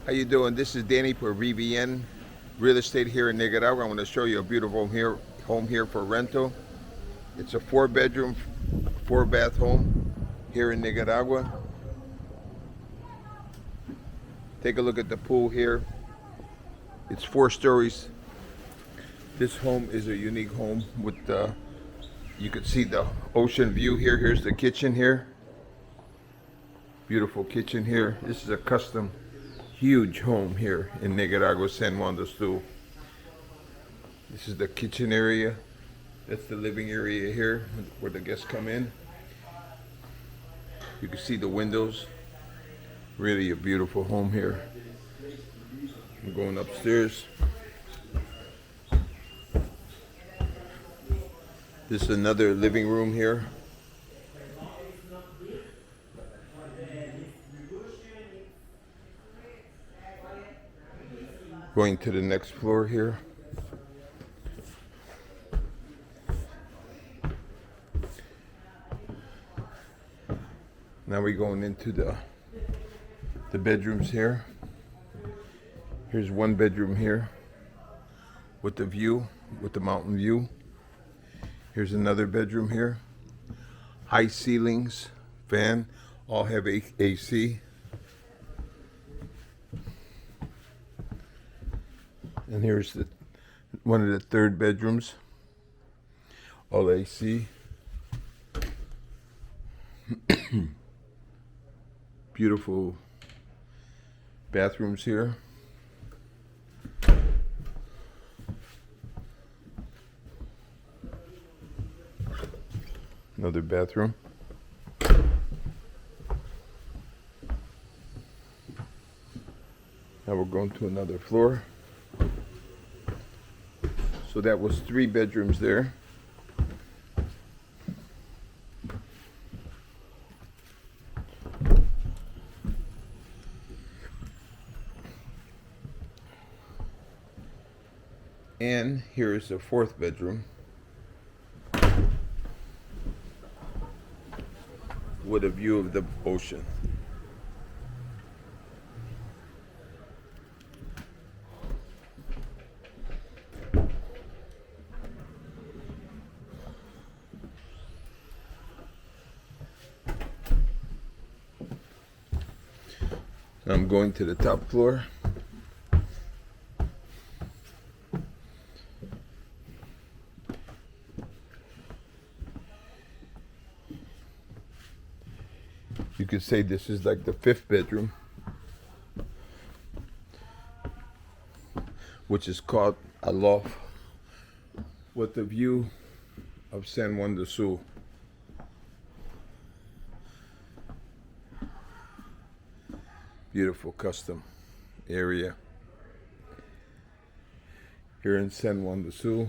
How you doing? This is Danny for VBN Real Estate here in Nicaragua. I want to show you a beautiful home here for rental. It's a 4-bedroom, 4-bath home here in Nicaragua. Take a look at the pool here. It's 4 stories. This home is a unique home with you can see the ocean view here. Here's the kitchen here. Beautiful kitchen here. This is a custom huge home here in Nicaragua, San Juan del Sur. This is the kitchen area. That's the living area here where the guests come in. You can see the windows. Really a beautiful home here. I'm going upstairs. This is another living room here. Going to the next floor here. Now we're going into the bedrooms here. Here's one bedroom here with the view, with the mountain view. Here's another bedroom here. High ceilings, fan, all have AC. And here's one of the 3rd bedrooms, all AC. Beautiful bathrooms here. Another bathroom. Now we're going to another floor. So that was 3 bedrooms there. And here is the 4th bedroom with a view of the ocean. I'm going to the top floor. You could say this is like the 5th bedroom, which is called a loft with the view of San Juan del Sur. Beautiful custom area here in San Juan del Sur.